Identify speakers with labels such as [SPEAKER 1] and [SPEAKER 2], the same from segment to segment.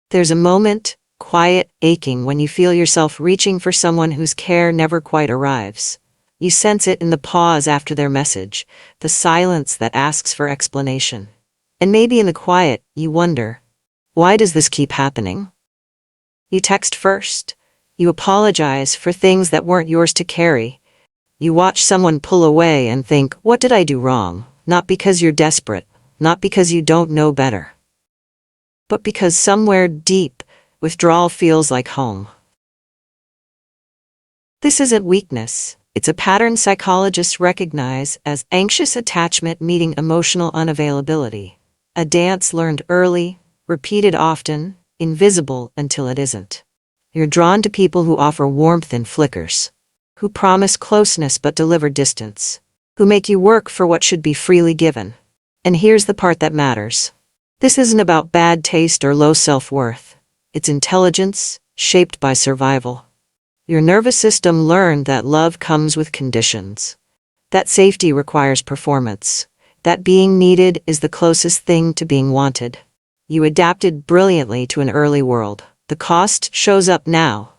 [SPEAKER 1] There's a moment, quiet, aching, when you feel yourself reaching for someone whose care never quite arrives. You sense it in the pause after their message, the silence that asks for explanation. And maybe in the quiet, you wonder, why does this keep happening? You text first. You apologize for things that weren't yours to carry. You watch someone pull away and think, what did I do wrong? Not because you're desperate, not because you don't know better, but because somewhere deep, withdrawal feels like home. This isn't weakness. It's a pattern psychologists recognize as anxious attachment meeting emotional unavailability. A dance learned early, repeated often, invisible until it isn't. You're drawn to people who offer warmth in flickers, who promise closeness but deliver distance, who make you work for what should be freely given. And here's the part that matters. This isn't about bad taste or low self-worth. It's intelligence, shaped by survival. Your nervous system learned that love comes with conditions, that safety requires performance, that being needed is the closest thing to being wanted. You adapted brilliantly to an early world. The cost shows up now.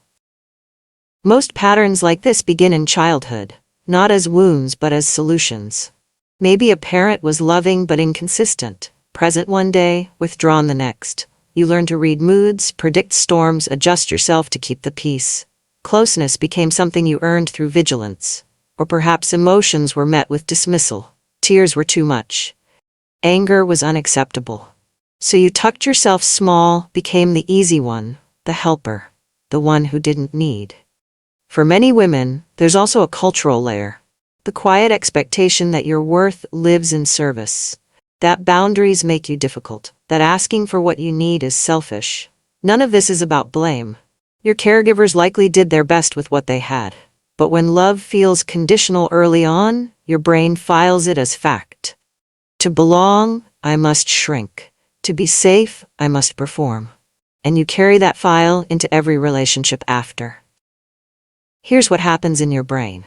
[SPEAKER 1] Most patterns like this begin in childhood, not as wounds but as solutions. Maybe a parent was loving but inconsistent, present one day, withdrawn the next. You learn to read moods, predict storms, adjust yourself to keep the peace. Closeness became something you earned through vigilance. Or perhaps emotions were met with dismissal. Tears were too much. Anger was unacceptable. So you tucked yourself small, became the easy one, the helper, the one who didn't need. For many women, there's also a cultural layer. The quiet expectation that your worth lives in service, that boundaries make you difficult, that asking for what you need is selfish. None of this is about blame. Your caregivers likely did their best with what they had. But when love feels conditional early on, your brain files it as fact. To belong, I must shrink. To be safe, I must perform. And you carry that file into every relationship after. Here's what happens in your brain.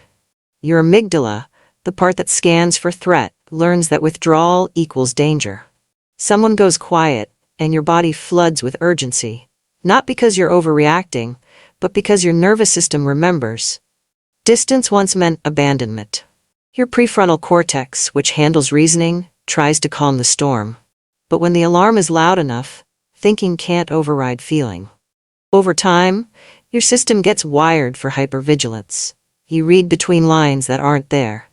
[SPEAKER 1] Your amygdala, the part that scans for threat, learns that withdrawal equals danger. Someone goes quiet, and your body floods with urgency. Not because you're overreacting, but because your nervous system remembers. Distance once meant abandonment. Your prefrontal cortex, which handles reasoning, tries to calm the storm. But when the alarm is loud enough, thinking can't override feeling. Over time, your system gets wired for hypervigilance. You read between lines that aren't there.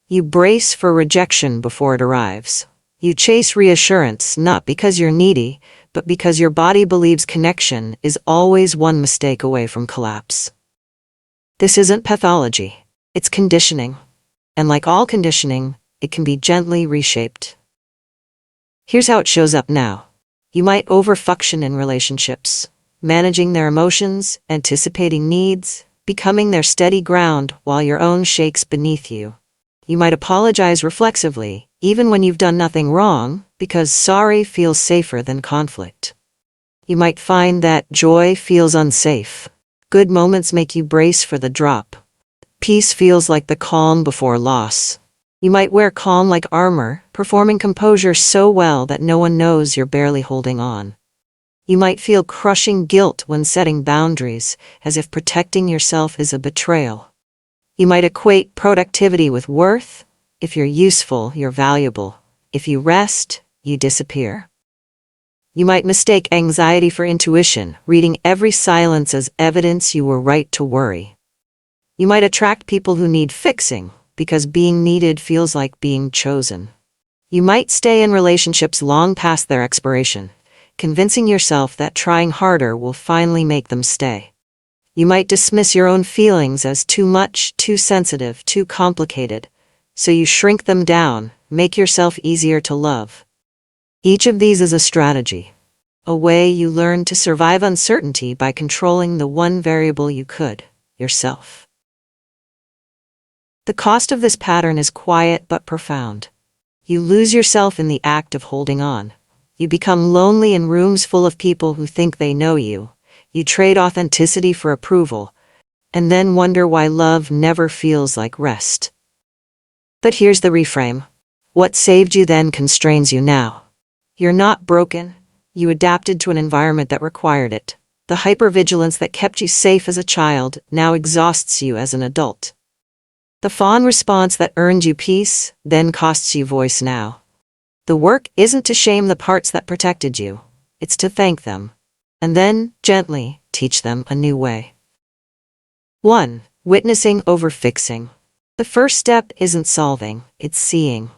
[SPEAKER 1] You brace for rejection before it arrives. You chase reassurance not because you're needy, but because your body believes connection is always one mistake away from collapse. This isn't pathology. It's conditioning. And like all conditioning, it can be gently reshaped. Here's how it shows up now. You might overfunction in relationships, managing their emotions, anticipating needs, becoming their steady ground while your own shakes beneath you. You might apologize reflexively, even when you've done nothing wrong, because sorry feels safer than conflict. You might find that joy feels unsafe. Good moments make you brace for the drop. Peace feels like the calm before loss. You might wear calm like armor, performing composure so well that no one knows you're barely holding on. You might feel crushing guilt when setting boundaries, as if protecting yourself is a betrayal. You might equate productivity with worth. If you're useful, you're valuable. If you rest, you disappear. You might mistake anxiety for intuition, reading every silence as evidence you were right to worry. You might attract people who need fixing, because being needed feels like being chosen. You might stay in relationships long past their expiration, convincing yourself that trying harder will finally make them stay. You might dismiss your own feelings as too much, too sensitive, too complicated, so you shrink them down, make yourself easier to love. Each of these is a strategy, a way you learn to survive uncertainty by controlling the one variable you could, yourself. The cost of this pattern is quiet but profound. You lose yourself in the act of holding on. You become lonely in rooms full of people who think they know you. You trade authenticity for approval, and then wonder why love never feels like rest. But here's the reframe. What saved you then constrains you now. You're not broken. You adapted to an environment that required it. The hypervigilance that kept you safe as a child now exhausts you as an adult. The fawn response that earned you peace then costs you voice now. The work isn't to shame the parts that protected you. It's to thank them. And then, gently, teach them a new way. 1. Witnessing over fixing. The first step isn't solving, it's seeing.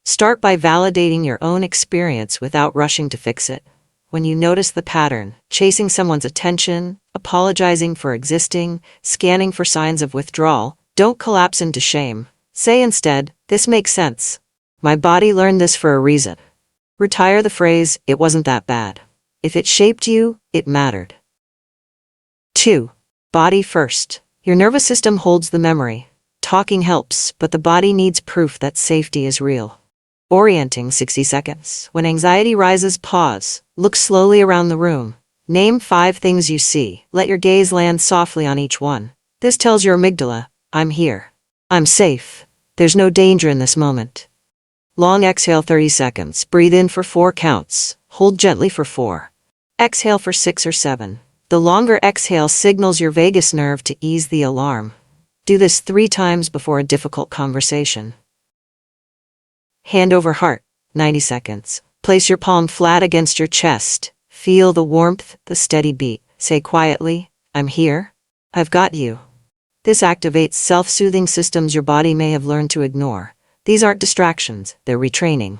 [SPEAKER 1] Start by validating your own experience without rushing to fix it. When you notice the pattern, chasing someone's attention, apologizing for existing, scanning for signs of withdrawal, don't collapse into shame. Say instead, "This makes sense. My body learned this for a reason." Retire the phrase, "It wasn't that bad." If it shaped you, it mattered. 2. Body first. Your nervous system holds the memory. Talking helps, but the body needs proof that safety is real. Orienting 60 seconds. When anxiety rises, pause. Look slowly around the room. Name 5 things you see. Let your gaze land softly on each one. This tells your amygdala, "I'm here. I'm safe. There's no danger in this moment." Long exhale 30 seconds. Breathe in for 4 counts. Hold gently for 4. Exhale for 6 or 7. The longer exhale signals your vagus nerve to ease the alarm. Do this 3 times before a difficult conversation. Hand over heart, 90 seconds. Place your palm flat against your chest. Feel the warmth, the steady beat. Say quietly, "I'm here. I've got you." This activates self-soothing systems your body may have learned to ignore. These aren't distractions, they're retraining.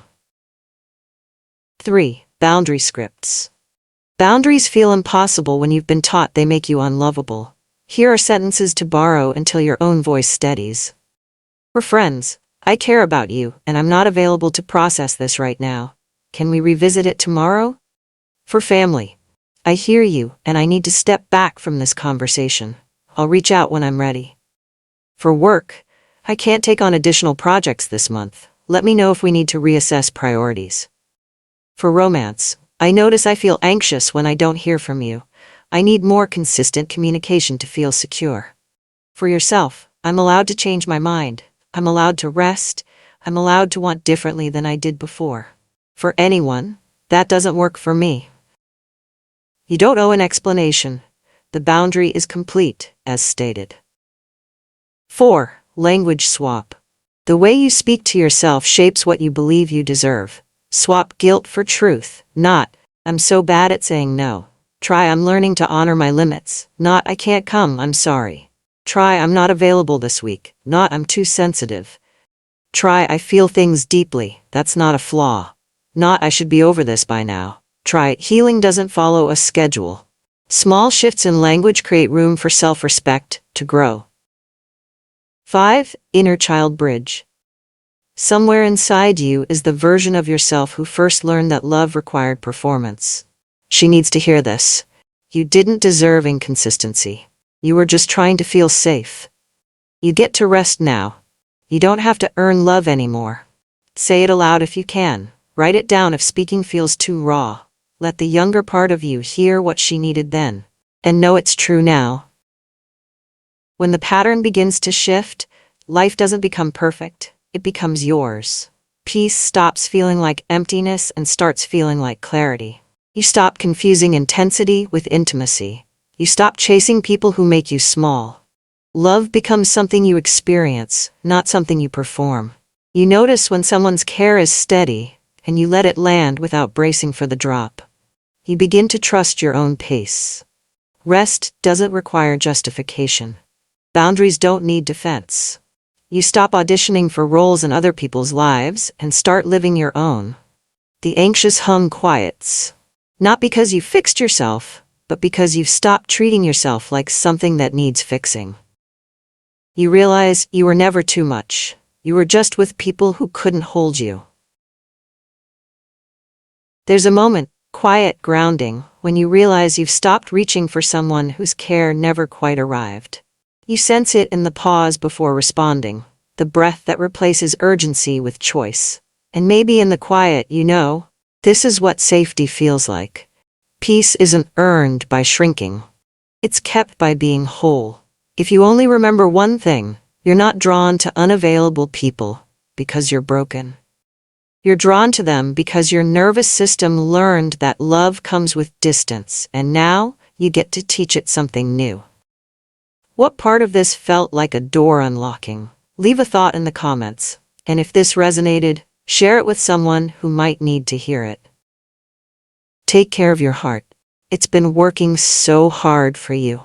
[SPEAKER 1] 3. Boundary scripts. Boundaries feel impossible when you've been taught they make you unlovable. Here are sentences to borrow until your own voice steadies. "We're friends. I care about you, and I'm not available to process this right now. Can we revisit it tomorrow?" For family. "I hear you, and I need to step back from this conversation. I'll reach out when I'm ready." For work. "I can't take on additional projects this month. Let me know if we need to reassess priorities." For romance. "I notice I feel anxious when I don't hear from you. I need more consistent communication to feel secure." For yourself. "I'm allowed to change my mind. I'm allowed to rest. I'm allowed to want differently than I did before." For anyone. "That doesn't work for me." You don't owe an explanation. The boundary is complete, as stated. 4. Language swap. The way you speak to yourself shapes what you believe you deserve. Swap guilt for truth, not, "I'm so bad at saying no." Try, "I'm learning to honor my limits," not, "I can't come, I'm sorry." Try, "I'm not available this week," not, "I'm too sensitive." Try, "I feel things deeply," that's not a flaw. Not, "I should be over this by now." Try, "Healing doesn't follow a schedule." Small shifts in language create room for self-respect to grow. 5. Inner child bridge. Somewhere inside you is the version of yourself who first learned that love required performance. She needs to hear this. You didn't deserve inconsistency. You were just trying to feel safe. You get to rest now. You don't have to earn love anymore. Say it aloud if you can. Write it down if speaking feels too raw. Let the younger part of you hear what she needed then. And know it's true now. When the pattern begins to shift, life doesn't become perfect. It becomes yours. Peace stops feeling like emptiness and starts feeling like clarity. You stop confusing intensity with intimacy. You stop chasing people who make you small. Love becomes something you experience, not something you perform. You notice when someone's care is steady, and you let it land without bracing for the drop. You begin to trust your own pace. Rest doesn't require justification. Boundaries don't need defense. You stop auditioning for roles in other people's lives and start living your own. The anxious hum quiets. Not because you fixed yourself, but because you've stopped treating yourself like something that needs fixing. You realize you were never too much. You were just with people who couldn't hold you. There's a moment, quiet, grounding, when you realize you've stopped reaching for someone whose care never quite arrived. You sense it in the pause before responding, the breath that replaces urgency with choice. And maybe in the quiet, you know, this is what safety feels like. Peace isn't earned by shrinking. It's kept by being whole. If you only remember one thing, you're not drawn to unavailable people because you're broken. You're drawn to them because your nervous system learned that love comes with distance, and now you get to teach it something new. What part of this felt like a door unlocking? Leave a thought in the comments. And if this resonated, share it with someone who might need to hear it. Take care of your heart. It's been working so hard for you.